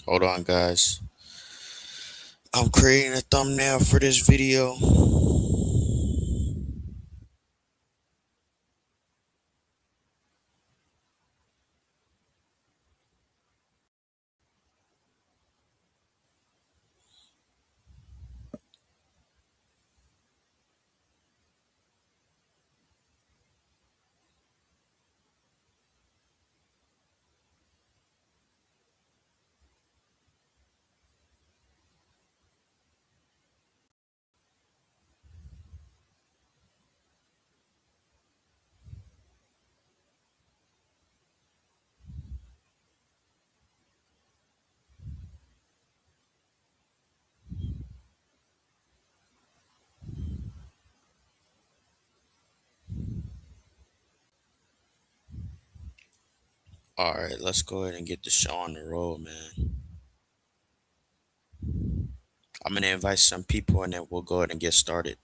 Hold on, guys. I'm creating a thumbnail for this video. Alright, let's go ahead and get the show on the road, man. I'm gonna invite some people and then we'll go ahead and get started.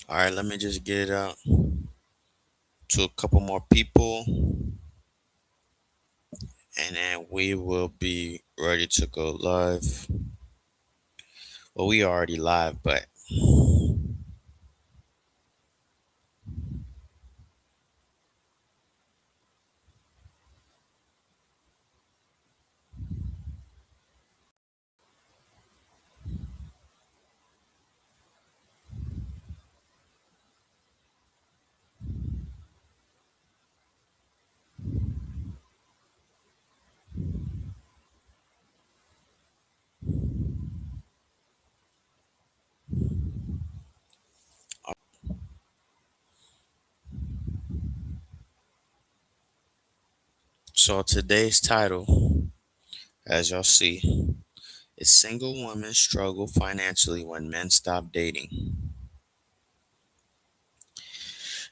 Alright, let me just get it out to a couple more people and then we will be ready to go live. Well, we are already live, but so today's title, as y'all see, is Single Women Struggle Financially When Men Stop Dating.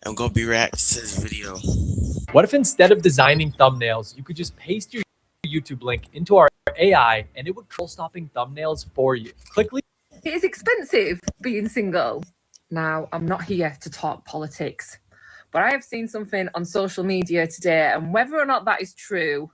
I'm gonna be reacting to this video. What if instead of designing thumbnails, you could just paste your YouTube link into our AI and it would control stopping thumbnails for you? Click. It is expensive being single. Now, I'm not here to talk politics, but I have seen something on social media today, and whether or not that is true,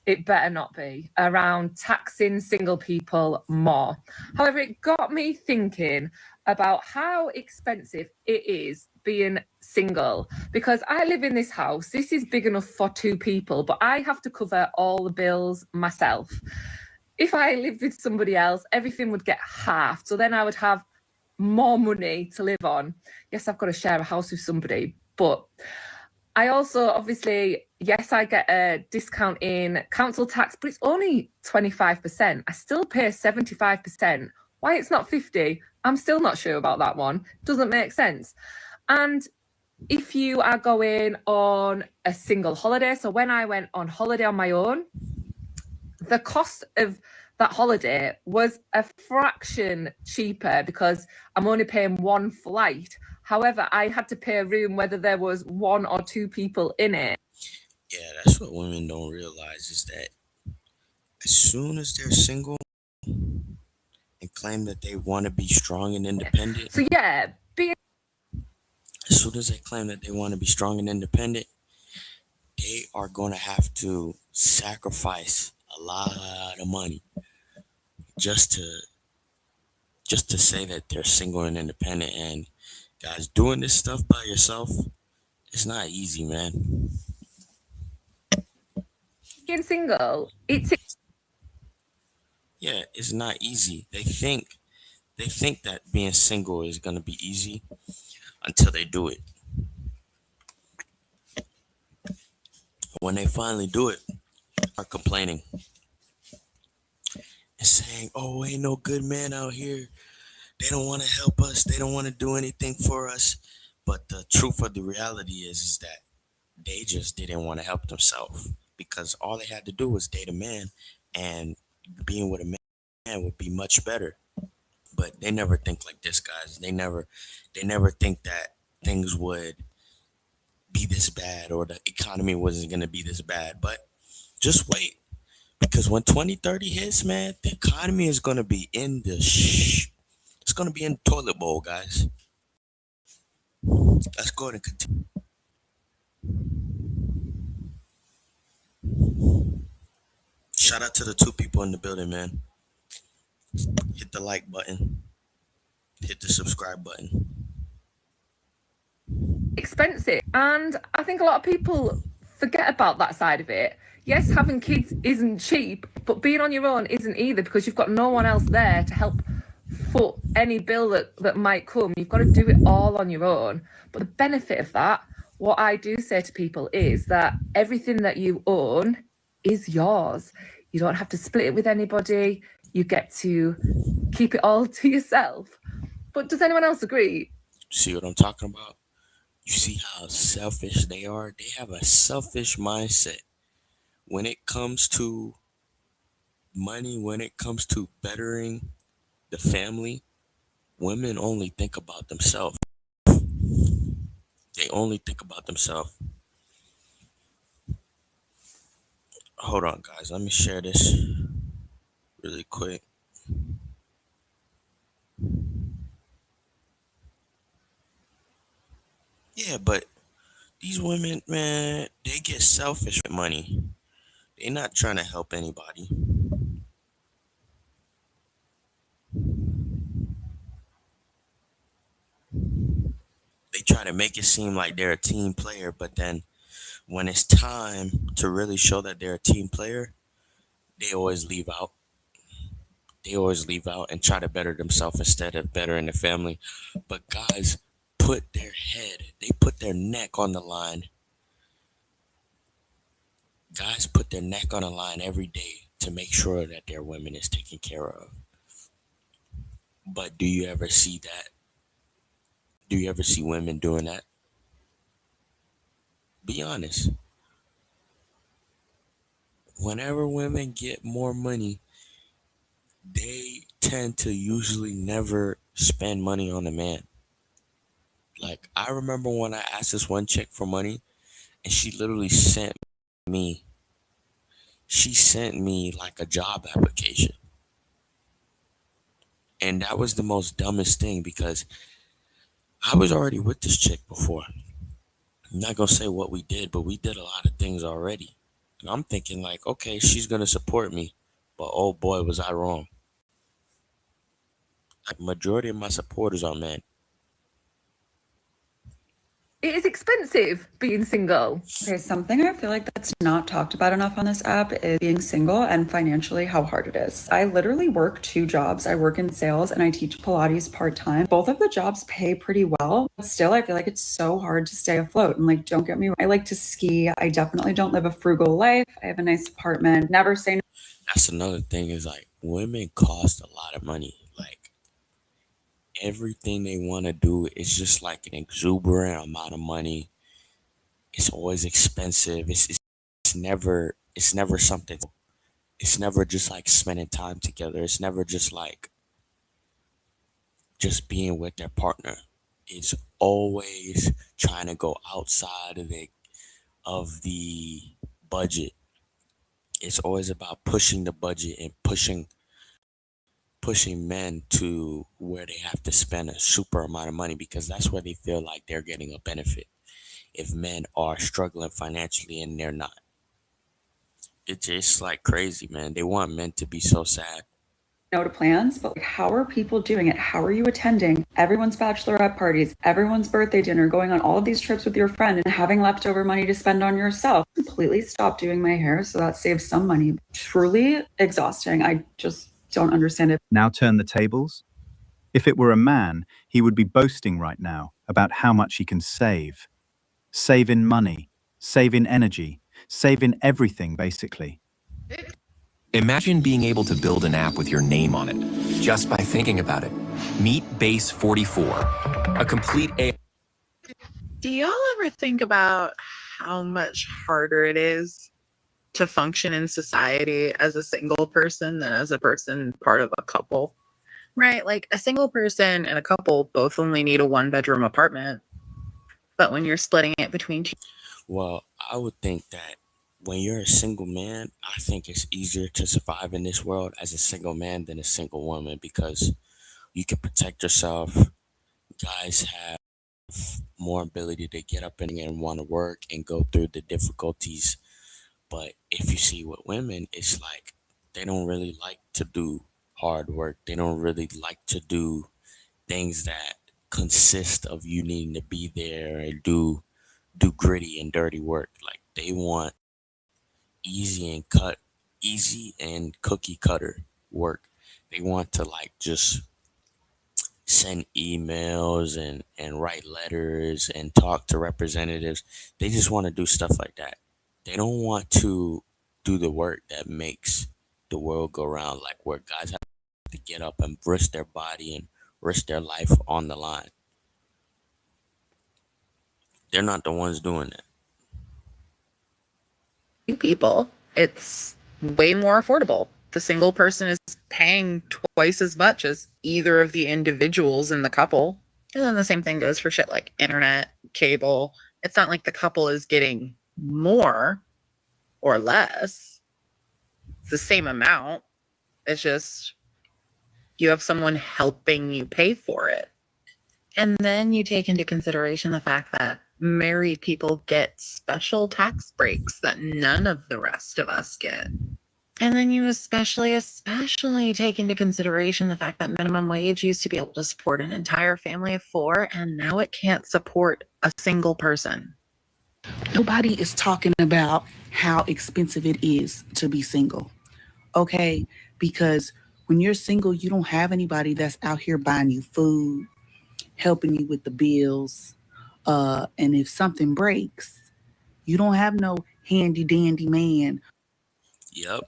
it better not be, around taxing single people more. However, it got me thinking about how expensive it is being single, because I live in this house. This is big enough for two people, but I have to cover all the bills myself. If I lived with somebody else, everything would get halved. So then I would have more money to live on. Yes, I've got to share a house with somebody, but I also, obviously, yes, I get a discount in council tax, but it's only 25%. I still pay 75%. Why it's not 50, I'm still not sure about that one. Doesn't make sense. And if you are going on a single holiday, so when I went on holiday on my own, the cost of that holiday was a fraction cheaper because I'm only paying one flight. However, I had to pay a room whether there was one or two people in it. Yeah, that's what women don't realize is that as soon as they're single and claim that they want to be strong and independent, So yeah, as soon as they claim that they want to be strong and independent, they are going to have to sacrifice a lot of money just to say that they're single and independent. And guys, doing this stuff by yourself, it's not easy, man. being single, it's Yeah, it's not easy. They think that being single is going to be easy until they do it. When they finally do it, are complaining. and saying, "Oh, ain't no good men out here. They don't want to help us. They don't want to do anything for us." But the truth of the reality is that they just didn't want to help themselves because all they had to do was date a man, and being with a man would be much better. But they never think like this, guys. They never think that things would be this bad or the economy wasn't gonna be this bad. But just wait, because when 2030 hits, man, the economy is gonna be in the it's gonna be in the toilet bowl, guys. Let's go ahead and continue. Shout out to the two people in the building, man. Hit the like button, hit the subscribe button. Expensive. And I think a lot of people forget about that side of it. Yes, having kids isn't cheap, but being on your own isn't either, because you've got no one else there to help foot any bill that might come. You've got to do it all on your own. But the benefit of that, what I do say to people, is that everything that you own is yours. You don't have to split it with anybody. You get to keep it all to yourself. But does anyone else agree? See what I'm talking about? You see how selfish they are? They have a selfish mindset when it comes to money, when it comes to bettering the family. Women only think about themselves. They only think about themselves. Hold on, guys. Let me share this really quick. Yeah, but these women, man, they get selfish with money. They're not trying to help anybody. They try to make it seem like they're a team player, but then when it's time to really show that they're a team player, they always leave out. They always leave out and try to better themselves instead of bettering the family. But guys they put their neck on the line. Guys put their neck on the line every day to make sure that their women is taken care of. But do you ever see that? Do you ever see women doing that? Be honest. Whenever women get more money, they tend to usually never spend money on a man. Like, I remember when I asked this one chick for money, and me, she sent me like a job application. And that was the most dumbest thing because I was already with this chick before. I'm not gonna say what we did, but we did a lot of things already. And I'm thinking like, okay, she's gonna support me. But oh boy, was I wrong. Like, majority of my supporters are men. It is expensive being single. Okay, something I feel like that's not talked about enough on this app is being single and financially how hard it is. I literally work 2 jobs. I work in sales and I teach Pilates part-time. Both of the jobs pay pretty well, but still I feel like it's so hard to stay afloat. And like, don't get me wrong, I like to ski. I definitely don't live a frugal life. I have a nice apartment. Never say no. That's another thing is like women cost a lot of money. Like everything they want to do is just like an exuberant amount of money. It's always expensive. It's never something. It's never just like spending time together. It's never just like just being with their partner. It's always trying to go outside of the budget. It's always about pushing the budget and pushing men to where they have to spend a super amount of money because that's where they feel like they're getting a benefit. If men are struggling financially and they're not, it's just like crazy, man. They want men to be so sad. No to plans, but like, how are people doing it? How are you attending everyone's bachelorette parties, everyone's birthday dinner, going on all of these trips with your friend and having leftover money to spend on yourself? Completely stopped doing my hair, so that saves some money. Truly exhausting. I just don't understand it. Now turn the tables. If it were a man, he would be boasting right now about how much he can save. Save in money, save in energy, save in everything, basically. Imagine being able to build an app with your name on it, just by thinking about it. Meet Base 44, a complete AI. Do y'all ever think about how much harder it is to function in society as a single person than as a person part of a couple? Right? Like a single person and a couple both only need a 1-bedroom apartment. But when you're splitting it between two, Well, I would think that when you're a single man, I think it's easier to survive in this world as a single man than a single woman because you can protect yourself. Guys have more ability to get up and want to work and go through the difficulties. But if you see with women, it's like they don't really like to do hard work. They don't really like to do things that consist of you needing to be there and do gritty and dirty work. Like they want easy and cookie cutter work. They want to like just send emails and write letters and talk to representatives. They just want to do stuff like that. They don't want to do the work that makes the world go round, like where guys have to get up and risk their body and risk their life on the line. They're not the ones doing it. people, it's way more affordable. The single person is paying twice as much as either of the individuals in the couple. And then the same thing goes for shit like internet, cable. It's not like the couple is getting more or less. It's the same amount. It's just you have someone helping you pay for it. And then you take into consideration the fact that married people get special tax breaks that none of the rest of us get. And then you especially take into consideration the fact that minimum wage used to be able to support an entire family of 4, and now it can't support a single person. Nobody is talking about how expensive it is to be single, okay? Because when you're single, you don't have anybody that's out here buying you food, helping you with the bills, and if something breaks, you don't have no handy dandy man. Yep.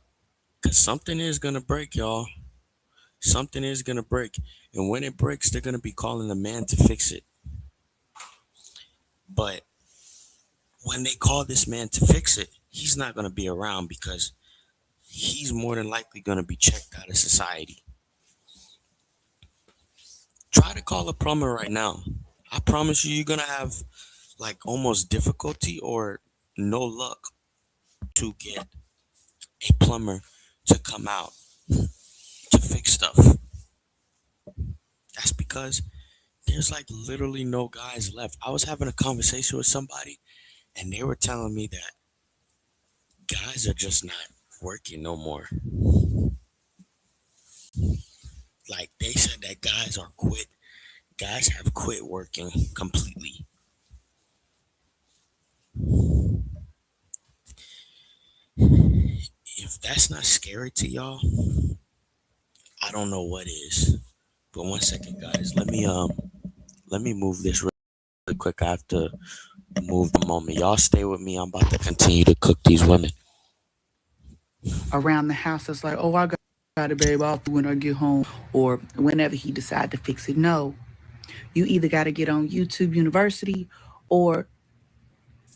Because something is going to break, y'all. Something is going to break. And when it breaks, they're going to be calling a man to fix it. But when they call this man to fix it, he's not going to be around because he's more than likely going to be checked out of society. Try to call a plumber right now. I promise you, you're going to have like almost difficulty or no luck to get a plumber to come out to fix stuff. That's because there's like literally no guys left. I was having a conversation with somebody and they were telling me that guys are just not working no more. Like they said that guys have quit working completely. If that's not scary to y'all, I don't know what is. But one second, guys. Let me move this really quick. I have to move the moment. Y'all stay with me. I'm about to continue to cook these women. Around the house, it's like, oh, I got it, babe. I'll do when I get home, or whenever he decide to fix it. No, you either got to get on YouTube University, or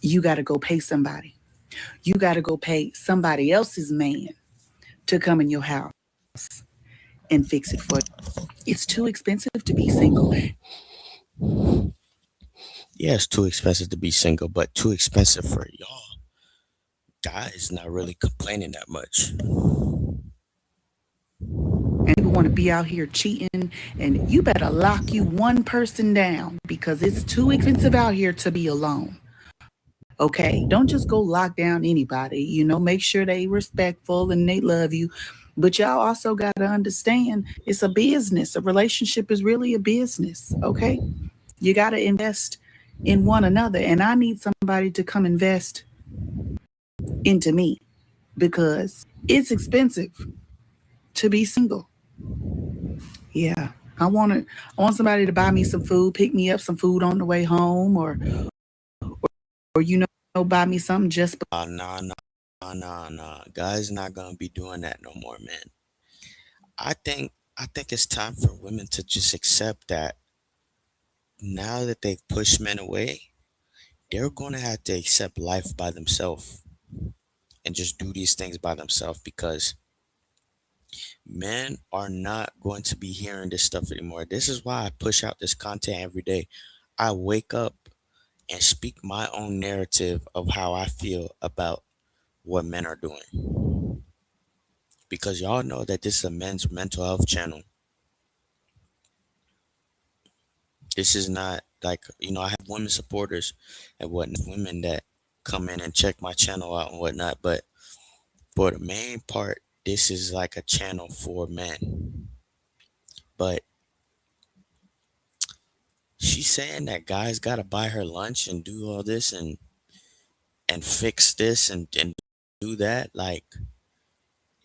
you got to go pay somebody. You got to go pay somebody else's man to come in your house and fix it for you. It's too expensive to be single. Yeah, it's too expensive to be single, but too expensive for y'all. Guys not really complaining that much. And you want to be out here cheating, and you better lock you one person down because it's too expensive out here to be alone. Okay, don't just go lock down anybody. Make sure they respectful and they love you. But y'all also got to understand it's a business. A relationship is really a business. Okay, you got to invest in one another, and I need somebody to come invest into me because it's expensive to be single. Yeah, I want somebody to buy me some food, pick me up some food on the way home, or buy me something just. Nah. Nah. Guys not gonna be doing that no more, man. I think it's time for women to just accept that now that they've pushed men away, they're gonna have to accept life by themselves and just do these things by themselves because men are not going to be hearing this stuff anymore. This is why I push out this content every day. I wake up and speak my own narrative of how I feel about what men are doing. Because y'all know that this is a men's mental health channel. This is not like, I have women supporters and whatnot, women that come in and check my channel out and whatnot. But for the main part, this is like a channel for men. But she's saying that guys gotta buy her lunch and do all this and fix this and do that. Like,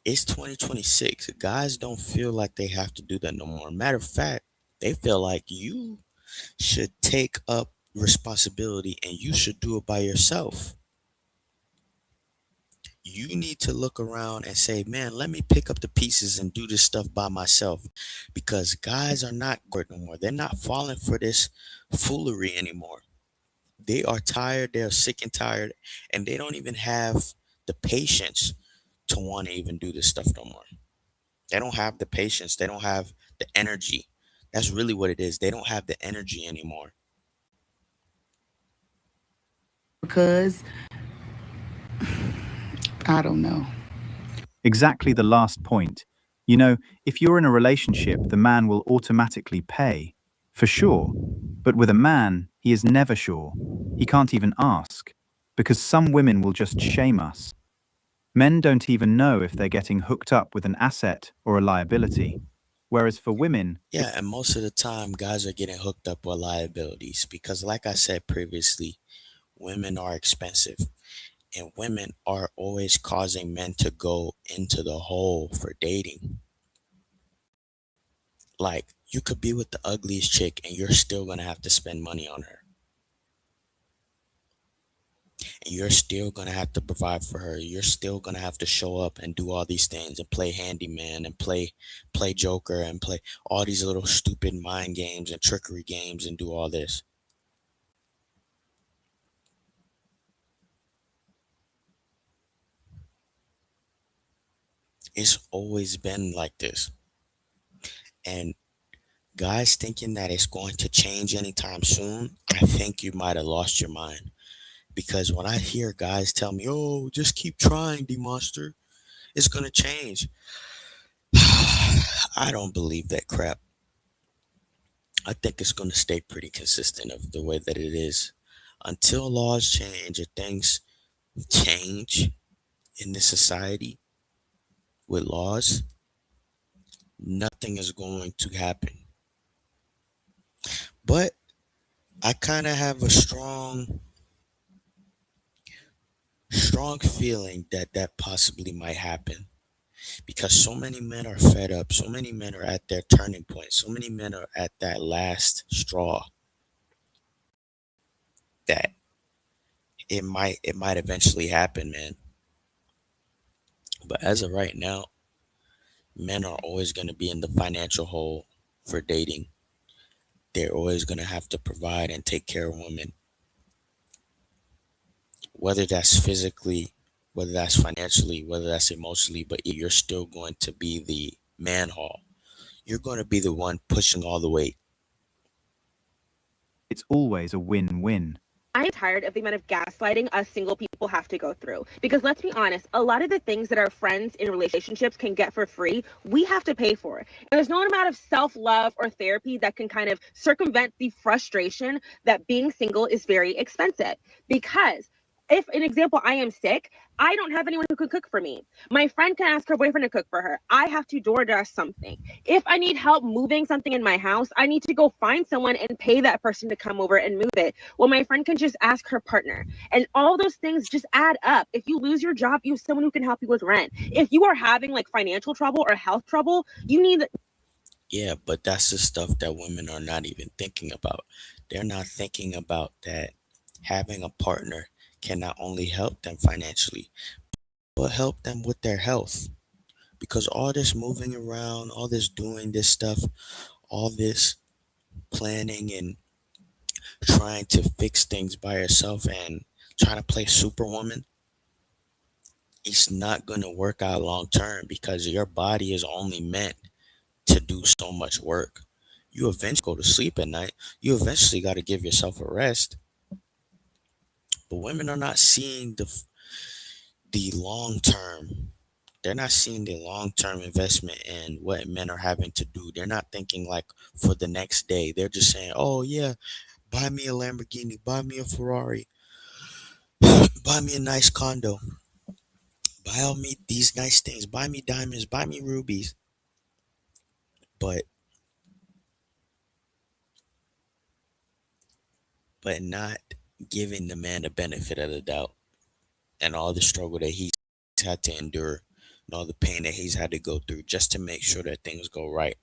it's 2026. Guys don't feel like they have to do that no more. Matter of fact, they feel like you should take up responsibility and you should do it by yourself. You need to look around and say, man, let me pick up the pieces and do this stuff by myself. Because guys are not good no more. They're not falling for this foolery anymore. They are tired, they're sick and tired, and they don't even have the patience to want to even do this stuff no more. They don't have the patience, they don't have the energy. That's really what it is. They don't have the energy anymore. Because I don't know. Exactly the last point. You know, if you're in a relationship, the man will automatically pay, for sure. But with a man, he is never sure. He can't even ask, because some women will just shame us. Men don't even know if they're getting hooked up with an asset or a liability. Whereas for women, Yeah, and most of the time, guys are getting hooked up with liabilities because, like I said previously, women are expensive and women are always causing men to go into the hole for dating. Like, you could be with the ugliest chick and you're still going to have to spend money on her. And you're still going to have to provide for her. You're still going to have to show up and do all these things and play handyman and play joker and play all these little stupid mind games and trickery games and do all this. It's always been like this. And guys thinking that it's going to change anytime soon, I think you might have lost your mind. Because when I hear guys tell me, oh, just keep trying, D Monster, it's going to change. I don't believe that crap. I think it's going to stay pretty consistent of the way that it is until laws change or things change in this society with laws. Nothing is going to happen. But I kind of have a strong feeling that that possibly might happen because so many men are fed up, so many men are at their turning point, so many men are at that last straw that it might eventually happen, man. But as of right now, men are always going to be in the financial hole for dating. They're always going to have to provide and take care of women, whether that's physically, whether that's financially, whether that's emotionally, but you're still going to be the man haul. You're going to be the one pushing all the weight. it's always a win-win. I am tired of the amount of gaslighting us single people have to go through. Because let's be honest, a lot of the things that our friends in relationships can get for free, we have to pay for. And there's no amount of self-love or therapy that can kind of circumvent the frustration that being single is very expensive. Because if, an example, I am sick, I don't have anyone who can cook for me. My friend can ask her boyfriend to cook for her. I have to DoorDash something. If I need help moving something in my house, I need to go find someone and pay that person to come over and move it. Well, my friend can just ask her partner. And all those things just add up. If you lose your job, you have someone who can help you with rent. If you are having like financial trouble or health trouble, you need. Yeah, but that's the stuff that women are not even thinking about. They're not thinking about that having a partner can not only help them financially, but help them with their health. Because all this moving around, all this doing this stuff, all this planning and trying to fix things by yourself and trying to play superwoman, it's not going to work out long term because your body is only meant to do so much work. You eventually go to sleep at night. You eventually got to give yourself a rest. But women are not seeing the long term. They're not seeing the long term investment in what men are having to do. They're not thinking like for the next day. They're just saying, "Oh yeah, buy me a Lamborghini, buy me a Ferrari, buy me a nice condo, buy all me these nice things, buy me diamonds, buy me rubies." But not giving the man the benefit of the doubt and all the struggle that he's had to endure and all the pain that he's had to go through just to make sure that things go right.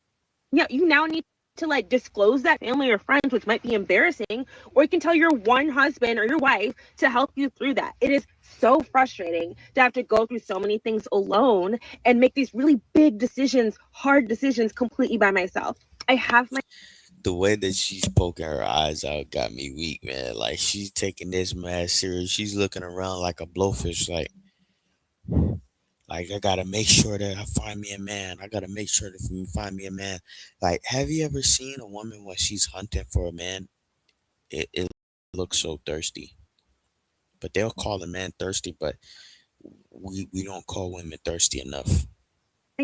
Yeah, you now need to like disclose that family or friends, which might be embarrassing, or you can tell your one husband or your wife to help you through that. It is so frustrating to have to go through so many things alone and make these really big decisions, hard decisions completely by myself. I have my The way that she's poking her eyes out got me weak, man. Like she's taking this mad serious. She's looking around like a blowfish, like I gotta make sure that I find me a man. I gotta make sure that I find me a man. Like, have you ever seen a woman when she's hunting for a man? It looks so thirsty. But they'll call a man thirsty, but we don't call women thirsty enough.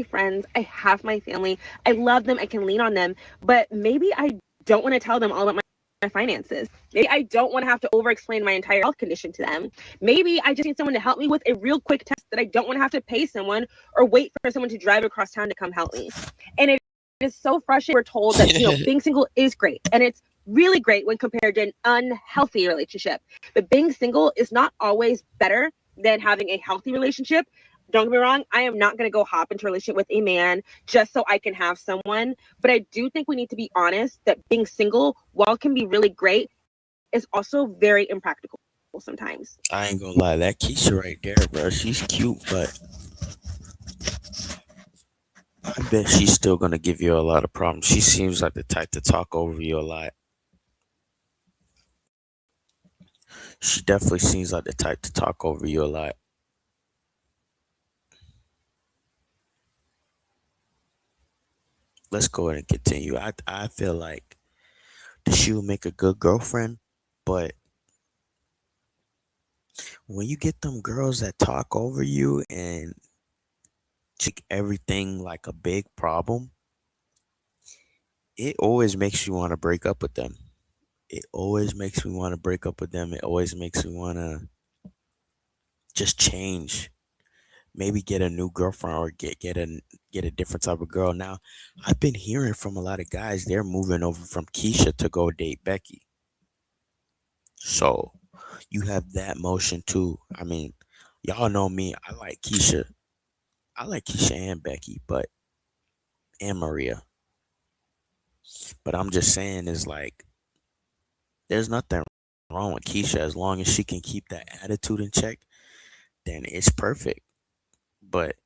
friends, I have my family, I love them, I can lean on them, but maybe I don't want to tell them all about my finances. Maybe I don't want to have to over explain my entire health condition to them. Maybe I just need someone to help me with a real quick test that I don't want to have to pay someone or wait for someone to drive across town to come help me. And it is so frustrating. We're told that being single is great, and it's really great when compared to an unhealthy relationship. But being single is not always better than having a healthy relationship. Don't get me wrong, I am not going to go hop into a relationship with a man just so I can have someone. But I do think we need to be honest that being single, while it can be really great, is also very impractical sometimes. I ain't gonna lie, that Keisha right there, bro, she's cute, but I bet she's still gonna give you a lot of problems. She seems like the type to talk over you a lot. She definitely seems like the type to talk over you a lot. Let's go ahead and continue. I feel like she will make a good girlfriend, but when you get them girls that talk over you and take everything like a big problem, it always makes you want to break up with them. It always makes me want to break up with them. It always makes me want to just change. Maybe get a new girlfriend or get a different type of girl. Now, I've been hearing from a lot of guys they're moving over from Keisha to go date Becky. So you have that motion too. I mean, y'all know me. I like Keisha. I like Keisha and Becky, and Maria. But I'm just saying is like there's nothing wrong with Keisha as long as she can keep that attitude in check, then it's perfect. But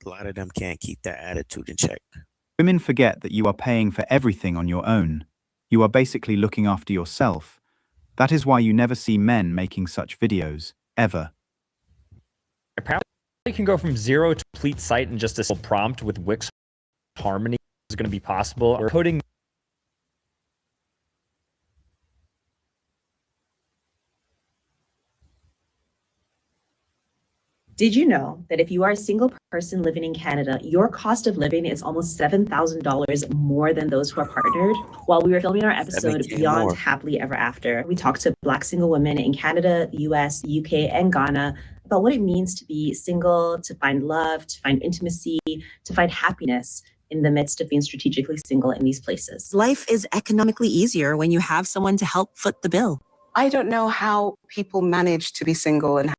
a lot of them can't keep that attitude in check. Women forget that you are paying for everything on your own. You are basically looking after yourself. That is why you never see men making such videos, ever. Apparently, you can go from 0 to complete site in just a simple prompt with Wix Harmony is going to be possible. Or coding. Did you know that if you are a single person living in Canada, your cost of living is almost $7,000 more than those who are partnered? While we were filming our episode Beyond Happily Ever After, we talked to Black single women in Canada, the US, the UK, and Ghana about what it means to be single, to find love, to find intimacy, to find happiness in the midst of being strategically single in these places. Life is economically easier when you have someone to help foot the bill. I don't know how people manage to be single and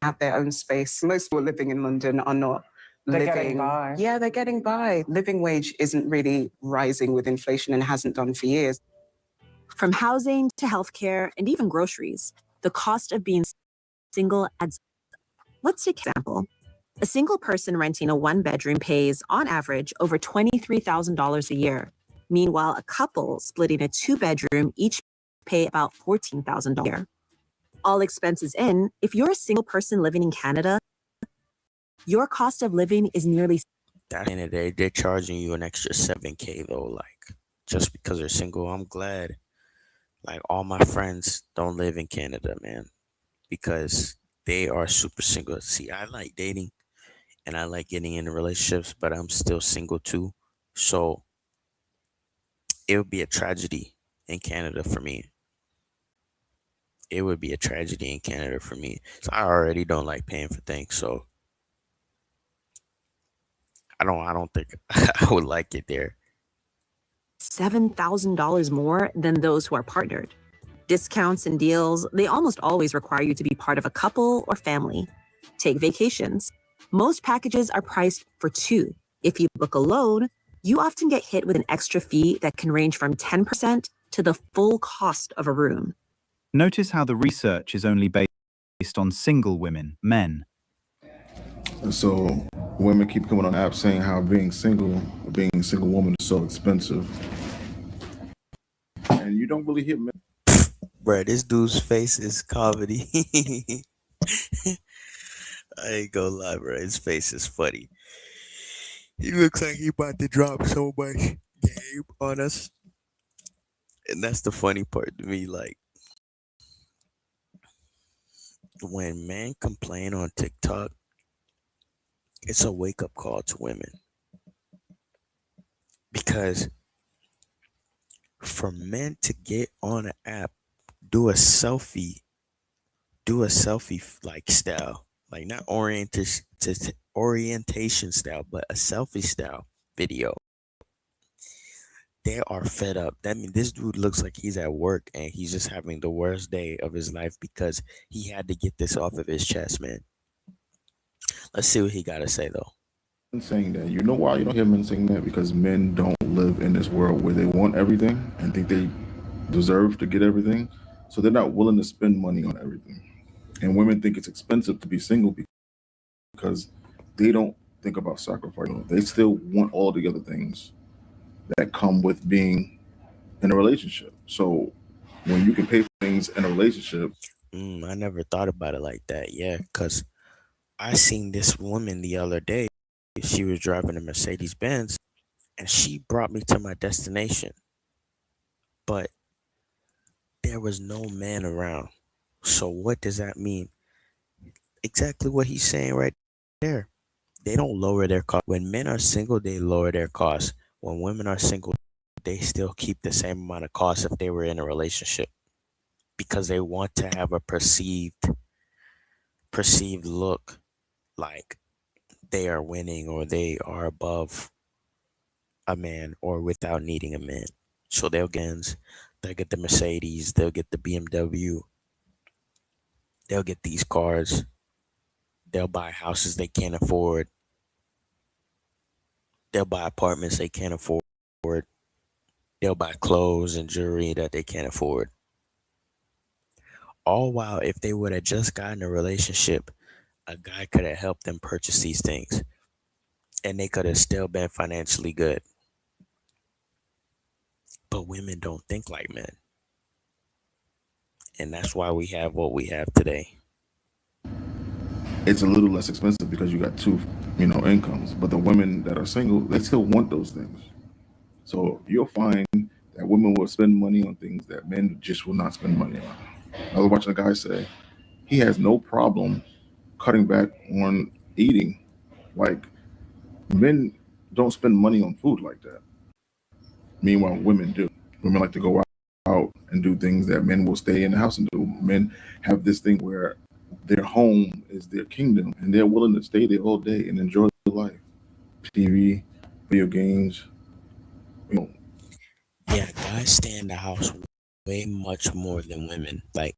have their own space. Most people living in London are not Getting by. Yeah, they're getting by. Living wage isn't really rising with inflation and hasn't done for years. From housing to healthcare and even groceries, the cost of being single adds. Let's take an example. A single person renting a one-bedroom pays, on average, over $23,000 a year. Meanwhile, a couple splitting a two-bedroom each pay about $14,000 a year. All expenses in, if you're a single person living in Canada, your cost of living is nearly... At the end of the day, they're charging you an extra 7K though, like just because they're single. I'm glad like all my friends don't live in Canada, man, because they are super single. See, I like dating and I like getting into relationships, but I'm still single too. So it would be a tragedy in Canada for me. It would be a tragedy in Canada for me. So I already don't like paying for things, so I don't think I would like it there. $7,000 more than those who are partnered. Discounts and deals, they almost always require you to be part of a couple or family. Take vacations. Most packages are priced for two. If you book alone, you often get hit with an extra fee that can range from 10% to the full cost of a room. Notice how the research is only based on single women, men. So women keep coming on the app saying how being a single woman is so expensive. And you don't really hear men. Bruh, this dude's face is comedy. I ain't gonna lie, bro. His face is funny. He looks like he about to drop so much game on us. And that's the funny part to me. Like, when men complain on TikTok, it's a wake up call to women. Because for men to get on an app, do a selfie like style, like not orientation style, but a selfie style video. They are fed up. That means this dude looks like he's at work and he's just having the worst day of his life because he had to get this off of his chest, man. Let's see what he got to say though. Saying that, you know why you don't hear men saying that? Because men don't live in this world where they want everything and think they deserve to get everything, so they're not willing to spend money on everything. And women think it's expensive to be single because they don't think about sacrifice. They still want all the other things that come with being in a relationship. So when you can pay for things in a relationship, I never thought about it like that. Yeah, because I seen this woman the other day. She was driving a Mercedes Benz and she brought me to my destination. But there was no man around. So what does that mean? Exactly what he's saying right there. They don't lower their cost. When men are single, they lower their costs. When women are single, they still keep the same amount of costs if they were in a relationship because they want to have a perceived look like they are winning or they are above a man or without needing a man. So they'll get the Mercedes, they'll get the BMW, they'll get these cars, they'll buy houses they can't afford, they'll buy apartments they can't afford, they'll buy clothes and jewelry that they can't afford. All while if they would have just gotten a relationship, a guy could have helped them purchase these things and they could have still been financially good. But women don't think like men. And that's why we have what we have today. it's a little less expensive because you got two, incomes. But the women that are single, they still want those things. So you'll find that women will spend money on things that men just will not spend money on. I was watching a guy say he has no problem cutting back on eating. Like, men don't spend money on food like that. Meanwhile, women do. Women like to go out and do things that men will stay in the house and do. Men have this thing where their home is their kingdom and they're willing to stay there all day and enjoy their life. TV, video games. Yeah, guys stay in the house way much more than women. Like,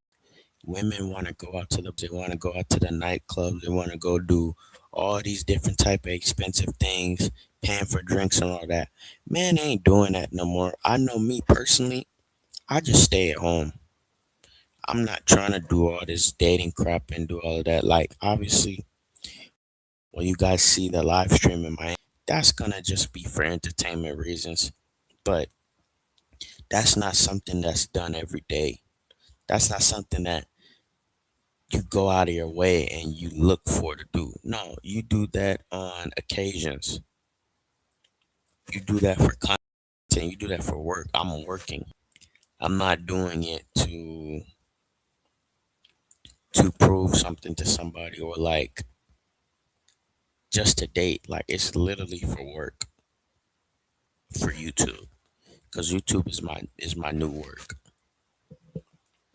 women want to go out to they want to go out to the nightclub. They want to go do all these different type of expensive things, paying for drinks and all that. Men ain't doing that no more. I know me personally, I just stay at home. I'm not trying to do all this dating crap and do all of that. Like, obviously, when you guys see the live stream in Miami, that's gonna just be for entertainment reasons. But that's not something that's done every day. That's not something that you go out of your way and you look for to do. No, you do that on occasions. You do that for content. You do that for work. I'm working. I'm not doing it to prove something to somebody or like just to date. Like it's literally for work, for YouTube, because YouTube is my new work.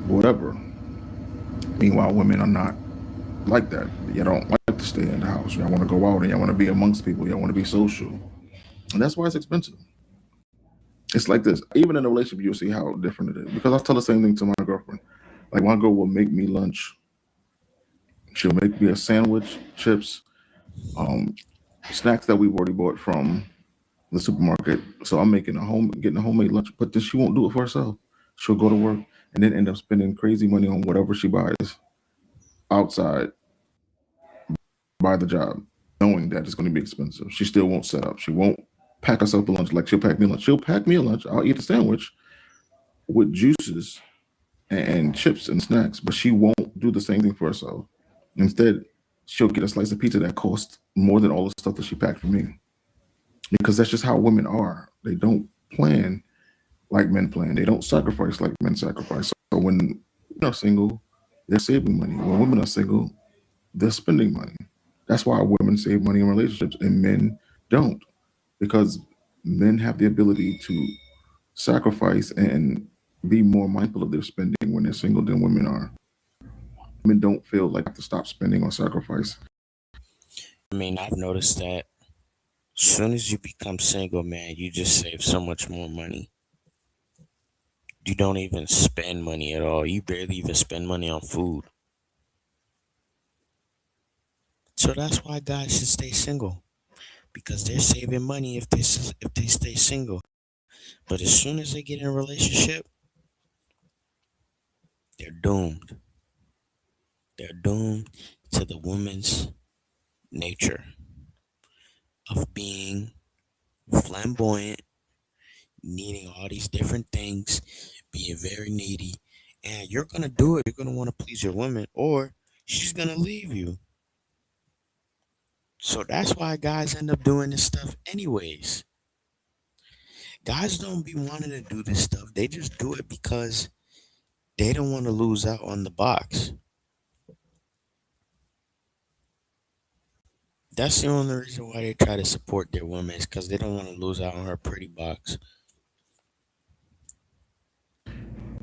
Whatever. Meanwhile, women are not like that. You don't like to stay in the house. Y'all want to go out and y'all want to be amongst people. Y'all want to be social. And that's why it's expensive. It's like this. Even in a relationship, you'll see how different it is. Because I tell the same thing to my girlfriend. Like my girl will make me lunch. She'll make me a sandwich, chips, snacks that we've already bought from the supermarket. So I'm getting a homemade lunch, but then she won't do it for herself. She'll go to work and then end up spending crazy money on whatever she buys outside by the job, knowing that it's going to be expensive. She still won't set up. She won't pack herself a lunch like she'll pack me a lunch. She'll pack me a lunch. I'll eat a sandwich with juices and chips and snacks, but she won't do the same thing for herself. Instead, she'll get a slice of pizza that costs more than all the stuff that she packed for me. Because that's just how women are. They don't plan like men plan. They don't sacrifice like men sacrifice. So when women are single, they're saving money. When women are single, they're spending money. That's why women save money in relationships and men don't. Because men have the ability to sacrifice and be more mindful of their spending when they're single than women are. Women don't feel like they have to stop spending or sacrifice. I mean, I've noticed that as soon as you become single, man, you just save so much more money. You don't even spend money at all. You barely even spend money on food. So that's why guys should stay single, because they're saving money if they stay single. But as soon as they get in a relationship, they're doomed. They're doomed to the woman's nature of being flamboyant, needing all these different things, being very needy. And you're going to do it. You're going to want to please your woman, or she's going to leave you. So that's why guys end up doing this stuff anyways. Guys don't be wanting to do this stuff. They just do it because they don't want to lose out on the box. That's the only reason why they try to support their women, is because they don't want to lose out on her pretty box.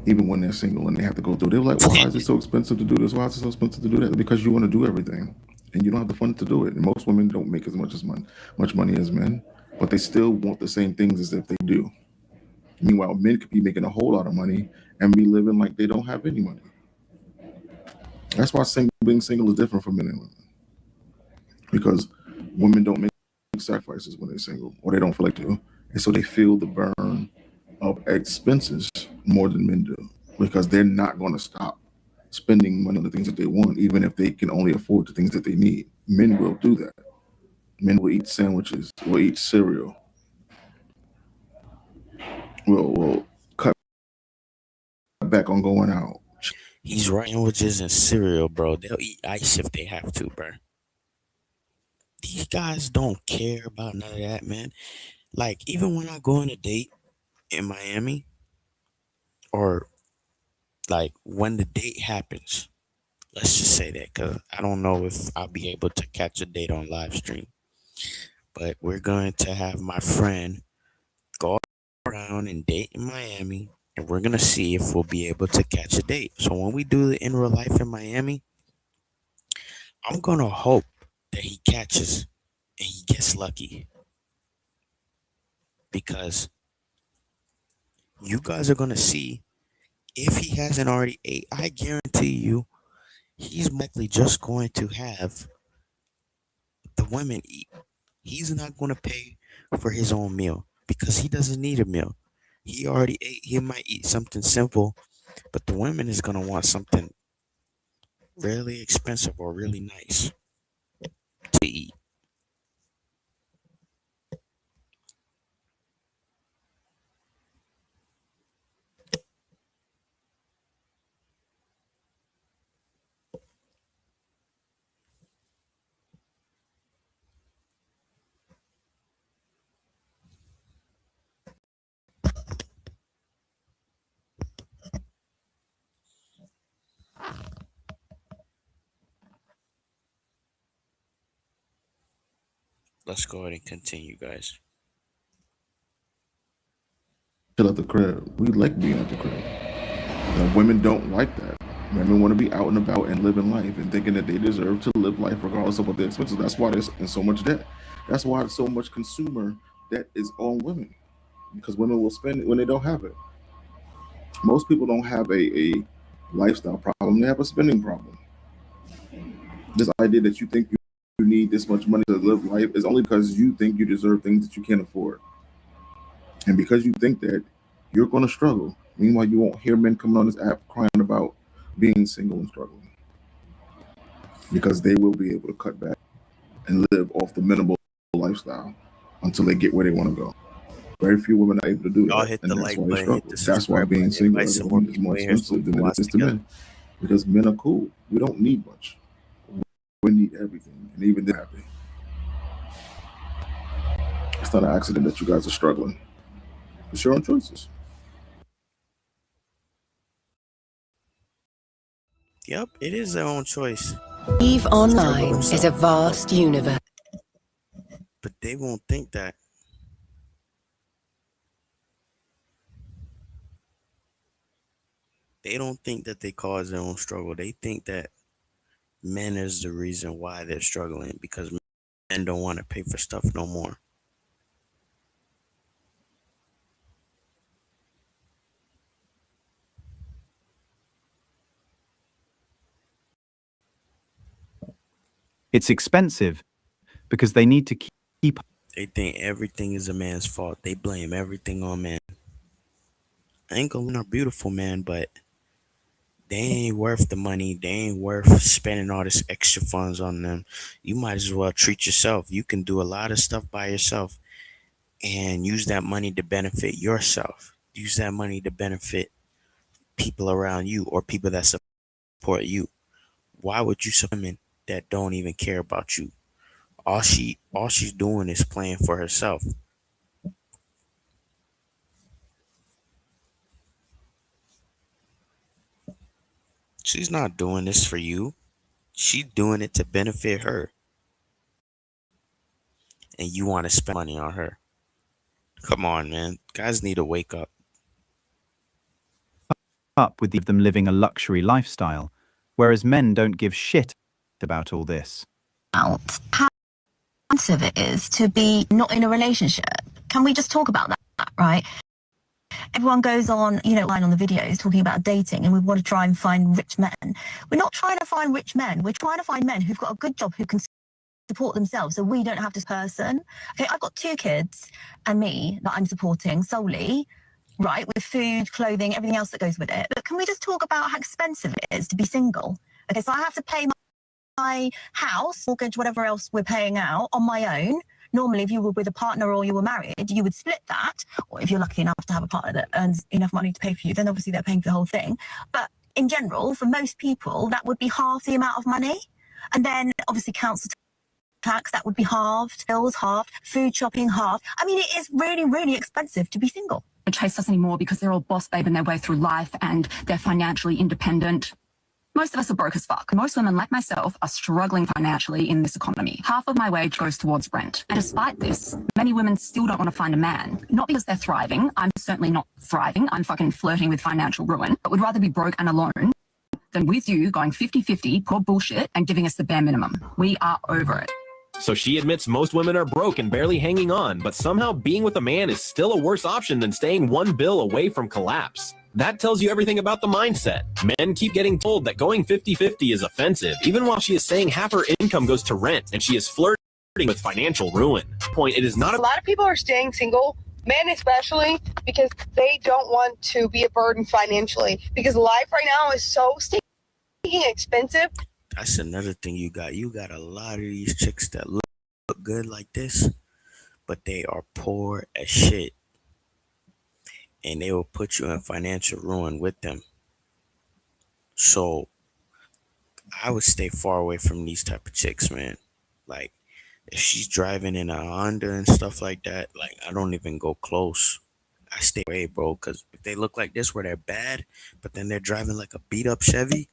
Even when they're single and they have to go through, they're like, why is it so expensive to do this? Why is it so expensive to do that? Because you want to do everything and you don't have the fun to do it. And most women don't make as much money as men, but they still want the same things as if they do. Meanwhile, men could be making a whole lot of money and be living like they don't have any money. That's why being single is different for men and women. Because women don't make sacrifices when they're single, or they don't feel like to. And so they feel the burn of expenses more than men do, because they're not going to stop spending money on the things that they want, even if they can only afford the things that they need. Men will do that. Men will eat sandwiches, will eat cereal, will cut back on going out. He's right. Sandwiches and cereal, bro. They'll eat ice if they have to, bro. These guys don't care about none of that, man. Like, even when I go on a date in Miami, or like when the date happens, let's just say that, because I don't know if I'll be able to catch a date on live stream. But we're going to have my friend go around and date in Miami, and we're going to see if we'll be able to catch a date. So when we do it in real life in Miami, I'm going to hope that he catches and he gets lucky. Because you guys are going to see, if he hasn't already ate, I guarantee you, he's likely just going to have the women eat. He's not going to pay for his own meal because he doesn't need a meal. He already ate. He might eat something simple, but the women is going to want something really expensive or really nice to eat. Let's go ahead and continue, guys. Chill at the crib. We like being at the crib. And women don't like that. Women want to be out and about and living life and thinking that they deserve to live life regardless of what the expenses. That's why there's in so much debt. That's why so much consumer debt is on women because women will spend it when they don't have it. Most people don't have a lifestyle problem; they have a spending problem. This idea that you think you need this much money to live life is only because you think you deserve things that you can't afford, and because you think that, you're going to struggle. Meanwhile, you won't hear men coming on this app crying about being single and struggling because they will be able to cut back and live off the minimal lifestyle until they get where they want to go. Very few women are able to do Y'all that, hit and the that's like why they button, hit struggle. the That's why subscribe being button, single invite as a some more woman is more people in here so we expensive can than it watch is to together. men because men are cool. We don't need much. We need everything, and even they're happy. It's not an accident that you guys are struggling. It's your own choices. Yep, it is their own choice. Eve Struggle Online is a themselves. vast universe. But they won't think that. They don't think that they cause their own struggle. They think that men is the reason why they're struggling because men don't want to pay for stuff no more. It's expensive because they need to keep. They think everything is a man's fault. They blame everything on men. I ain't gonna are beautiful, man, but they ain't worth the money. They ain't worth spending all this extra funds on them. You might as well treat yourself. You can do a lot of stuff by yourself and use that money to benefit yourself. Use that money to benefit people around you or people that support you. Why would you support women that don't even care about you? All she's doing is playing for herself. She's not doing this for you. She's doing it to benefit her. And you want to spend money on her. Come on, man. Guys need to wake up. Up with them living a luxury lifestyle, whereas men don't give shit about all this. How expensive it is to be not in a relationship. Can we just talk about that, right? Everyone goes on, line on the videos talking about dating and we want to try and find rich men. We're not trying to find rich men. We're trying to find men who've got a good job, who can support themselves so we don't have this person. Okay, I've got 2 kids and me that I'm supporting solely, right, with food, clothing, everything else that goes with it. But can we just talk about how expensive it is to be single? Okay, so I have to pay my house, mortgage, whatever else we're paying out on my own. Normally, if you were with a partner or you were married, you would split that. Or if you're lucky enough to have a partner that earns enough money to pay for you, then obviously they're paying for the whole thing. But in general, for most people, that would be half the amount of money. And then obviously council tax, that would be halved, bills halved, food shopping halved. I mean, it is really, really expensive to be single. Chase us anymore because they're all boss babing their way through life and they're financially independent. Most of us are broke as fuck. Most women, like myself, are struggling financially in this economy. Half of my wage goes towards rent. And despite this, many women still don't want to find a man. Not because they're thriving. I'm certainly not thriving. I'm fucking flirting with financial ruin. But would rather be broke and alone than with you going 50-50, poor bullshit, and giving us the bare minimum. We are over it. So she admits most women are broke and barely hanging on, but somehow being with a man is still a worse option than staying one bill away from collapse. That tells you everything about the mindset. Men keep getting told that going 50-50 is offensive, even while she is saying half her income goes to rent and she is flirting with financial ruin. Point, it is not a lot of people are staying single, men especially, because they don't want to be a burden financially, because life right now is so stinking expensive. That's another thing you got. You got a lot of these chicks that look good like this, but they are poor as shit. And they will put you in financial ruin with them. So I would stay far away from these type of chicks, man. Like, if she's driving in a Honda and stuff like that, like, I don't even go close. I stay away, bro, because if they look like this where they're bad, but then they're driving like a beat up Chevy,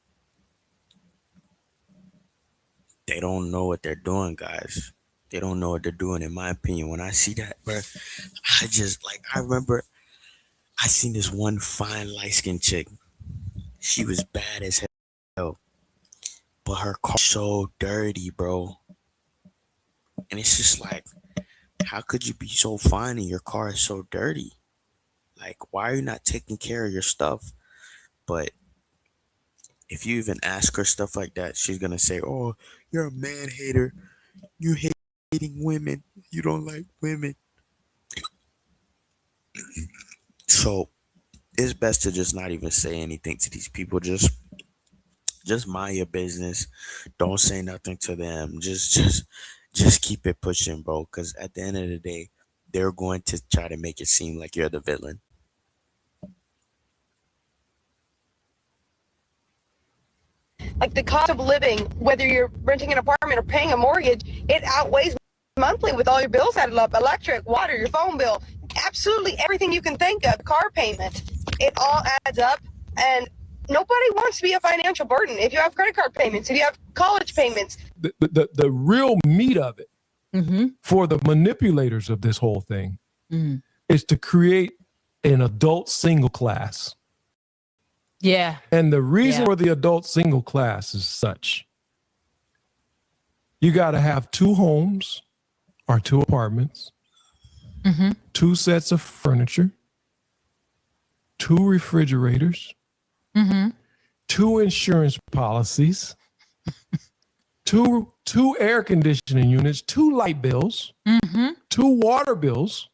they don't know what they're doing, guys. They don't know what they're doing, in my opinion. When I see that, bro, I just like I remember I seen this one fine light skinned chick. She was bad as hell, but her car so dirty, bro. And it's just like, how could you be so fine and your car is so dirty? Like, why are you not taking care of your stuff? But if you even ask her stuff like that, she's gonna say, "Oh, you're a man hater. You hating women. You don't like women." So it's best to just not even say anything to these people. Just mind your business. Don't say nothing to them. Just keep it pushing, bro. Because at the end of the day, they're going to try to make it seem like you're the villain. Like the cost of living, whether you're renting an apartment or paying a mortgage, it outweighs monthly with all your bills added up, electric, water, your phone bill, absolutely everything you can think of, car payment. It all adds up, and nobody wants to be a financial burden. If you have credit card payments, if you have college payments. The real meat of it for the manipulators of this whole thing is to create an adult single class. Yeah. And the reason for the adult single class is such. You got to have 2 homes or 2 apartments, 2 sets of furniture, 2 refrigerators, 2 insurance policies, 2 air conditioning units, 2 light bills, 2 water bills,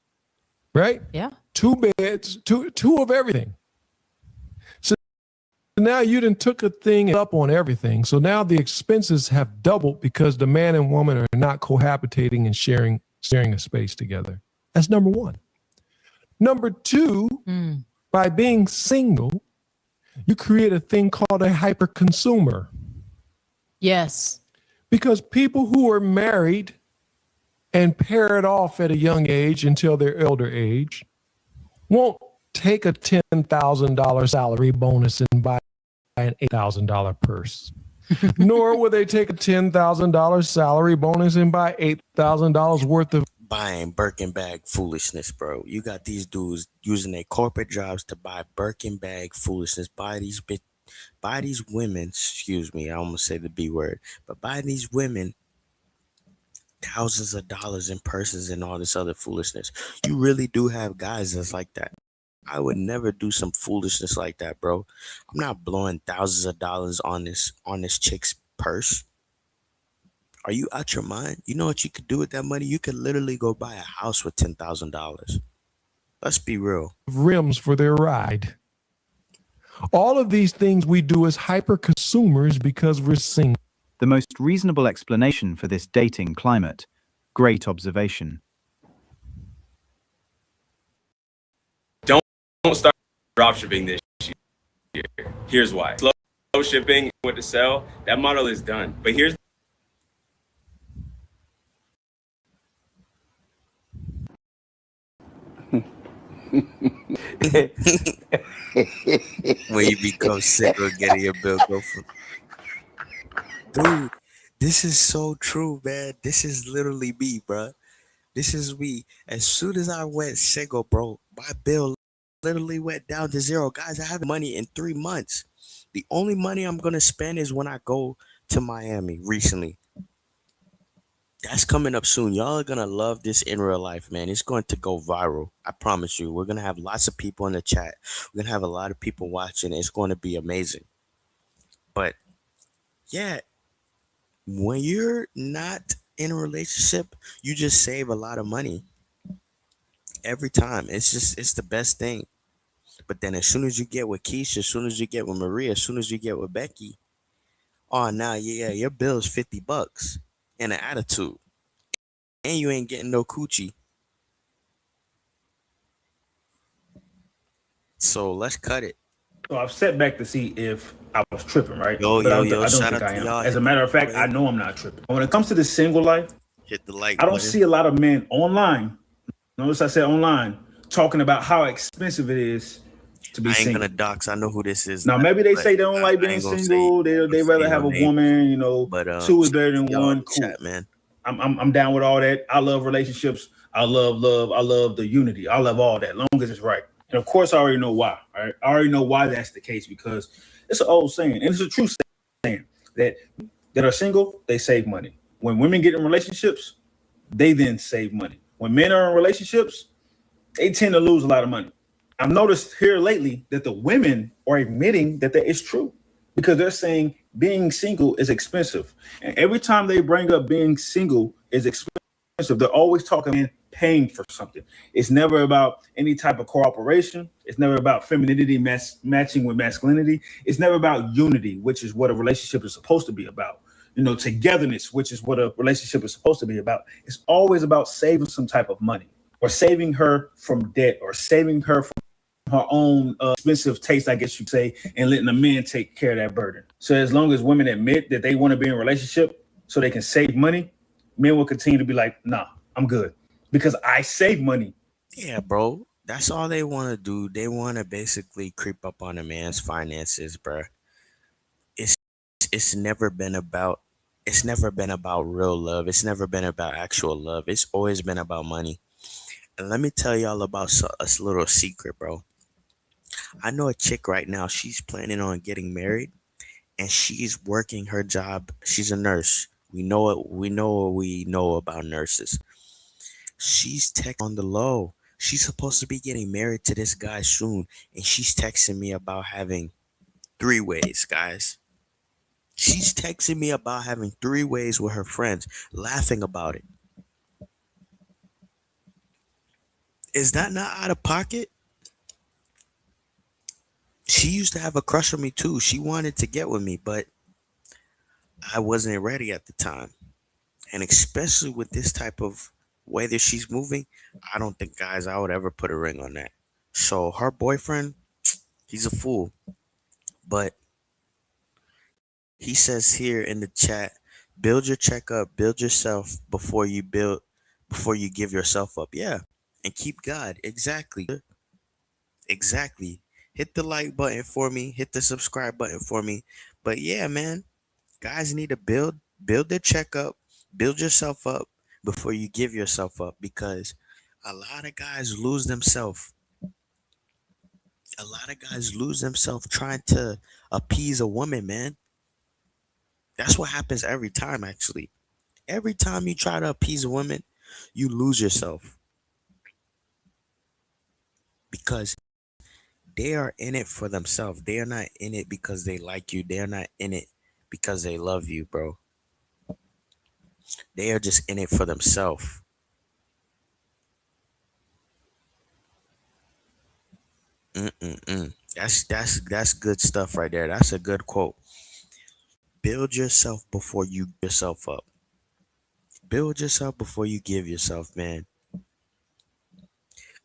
right? Yeah. 2 beds, 2 of everything. So now you done took a thing up on everything. So now the expenses have doubled because the man and woman are not cohabitating and sharing a space together. That's number 1. Number 2, by being single, you create a thing called a hyper consumer. Yes. Because people who are married and pair it off at a young age until their elder age won't take a $10,000 salary bonus and buy an $8,000 purse. Nor will they take a $10,000 salary bonus and buy $8,000 worth of Buying Birkin bag foolishness, bro. You got these dudes using their corporate jobs to buy Birkin bag foolishness. Buy these women, excuse me, I almost say the B word, but buy these women thousands of dollars in purses and all this other foolishness. You really do have guys that's like that. I would never do some foolishness like that, bro. I'm not blowing thousands of dollars on this chick's purse. Are you out your mind? You know what you could do with that money? You could literally go buy a house with $10,000. Let's be real. rims for their ride. All of these things we do as hyper consumers because we're single. The most reasonable explanation for this dating climate. Great observation. Don't start dropshipping this year. Here's why. Slow shipping with the sell, that model is done. But here's when you become sick of getting your bill go for. Dude, this is so true, man. This is literally me, bro. This is me. As soon as I went single, bro, my bill literally went down to zero. Guys, I have money in 3 months. The only money I'm gonna spend is when I go to Miami recently. That's coming up soon. Y'all are gonna love this in real life, man. It's going to go viral. I promise you. We're gonna have lots of people in the chat. We're gonna have a lot of people watching. It's going to be amazing. But yeah, when you're not in a relationship, you just save a lot of money every time. It's the best thing. But then as soon as you get with Keisha, as soon as you get with Maria, as soon as you get with Becky, oh now yeah, your bill is $50 and an attitude. And you ain't getting no coochie. So let's cut it. So I've sat back to see if I was tripping, right? Yo, but yo, I yo, don't shout think out I to am. y'all. As a matter of fact, I know I'm not tripping. When it comes to the single life, hit the like I don't button. see a lot of men online. Notice I said online, talking about how expensive it is to be I ain't single. gonna dox. I know who this is. Now, maybe they but say they don't like I being ain't gonna single. They rather say have no a name. woman, you know, But 2 is better than y'all 1. in the Cool. chat, man. I'm down with all that. I love relationships. I love love. I love the unity. I love all that, long as it's right. And of course, I already know why. All right, I already know why that's the case, because it's an old saying, and it's a true saying that are single, they save money. When women get in relationships, they then save money. When men are in relationships, they tend to lose a lot of money. I've noticed here lately that the women are admitting that it's true, because they're saying being single is expensive. And every time they bring up being single is expensive, they're always talking about paying for something. It's never about any type of cooperation. It's never about femininity matching with masculinity. It's never about unity, which is what a relationship is supposed to be about. Togetherness, which is what a relationship is supposed to be about. It's always about saving some type of money, or saving her from debt, or saving her from her own expensive taste, I guess you'd say, and letting the men take care of that burden. So as long as women admit that they want to be in a relationship so they can save money, men will continue to be like, nah, I'm good because I save money. Yeah, bro. That's all they want to do. They want to basically creep up on a man's finances, bro. It's it's never been about it's never been about real love. It's never been about actual love. It's always been about money. And let me tell y'all about a little secret, bro. I know a chick right now. She's planning on getting married, and she's working her job. She's a nurse. We know it. We know what we know about nurses. She's texting on the low. She's supposed to be getting married to this guy soon, and she's texting me about having three ways, guys. She's texting me about having three ways with her friends, laughing about it. Is that not out of pocket? She used to have a crush on me too. She wanted to get with me, but I wasn't ready at the time. And especially with this type of way that she's moving, I don't think, guys, I would ever put a ring on that. So her boyfriend, he's a fool. But he says here in the chat, build your checkup, build yourself before you give yourself up. Yeah. And keep God. Exactly. Exactly. Hit the like button for me, hit the subscribe button for me. But yeah, man, guys need to build their checkup, build yourself up before you give yourself up, because a lot of guys lose themselves. A lot of guys lose themselves trying to appease a woman, man. That's what happens every time, actually. Every time you try to appease a woman, you lose yourself, because they are in it for themselves. They are not in it because they like you. They are not in it because they love you, bro. They are just in it for themselves. Mm-mm-mm. That's good stuff right there. That's a good quote. Build yourself before you give yourself up. Build yourself before you give yourself, man.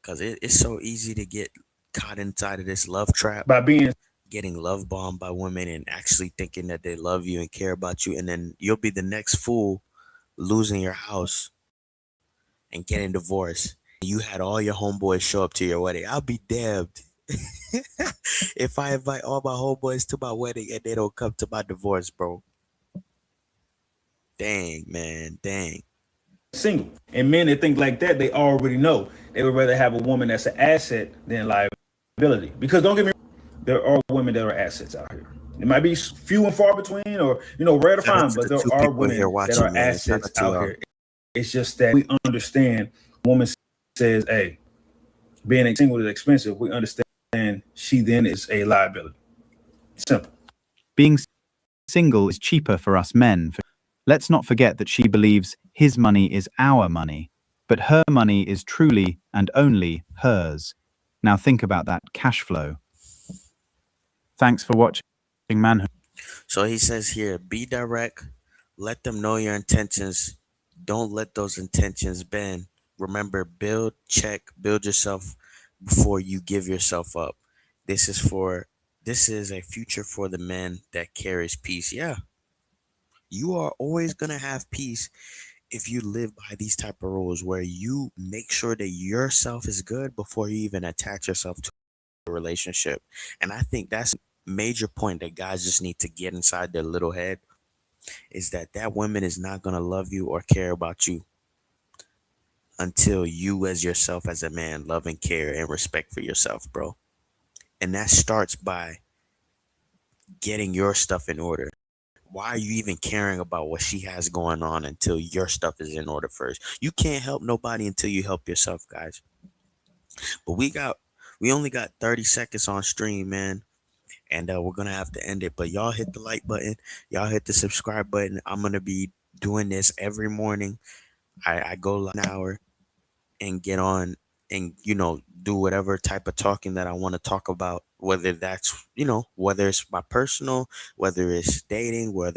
Because it's so easy to get caught inside of this love trap By being getting love bombed by women and actually thinking that they love you and care about you, and then you'll be the next fool losing your house and getting divorced. You had all your homeboys show up to your wedding. I'll be damned if I invite all my homeboys to my wedding and they don't come to my divorce, bro. Dang, man, dang. single. And men that think like that, they already know. They would rather have a woman that's an asset than liability. Because don't get me wrong, there are women that are assets out here. It might be few and far between, or rare to find, but there are women that are assets out here. It's just that we understand. Woman says, "Hey, being single is expensive." We understand she then is a liability. Simple. Being single is cheaper for us men. Let's not forget that she believes his money is our money, but her money is truly and only hers. Now think about that cash flow. Thanks for watching Manhood. So he says here, be direct, let them know your intentions. Don't let those intentions bend. Remember, build yourself before you give yourself up. This is a future for the man that carries peace. Yeah. You are always gonna have peace if you live by these type of rules, where you make sure that yourself is good before you even attach yourself to a relationship. And I think that's a major point that guys just need to get inside their little head. is that that woman is not going to love you or care about you until you as yourself as a man love and care and respect for yourself, bro. And that starts by getting your stuff in order. Why are you even caring about what she has going on until your stuff is in order first? You can't help nobody until you help yourself, guys. But we only got 30 seconds on stream, man. And we're gonna have to end it. But y'all hit the like button, y'all hit the subscribe button. I'm gonna be doing this every morning. I go like an hour and get on and do whatever type of talking that I want to talk about, whether that's whether it's my personal, whether it's dating, whether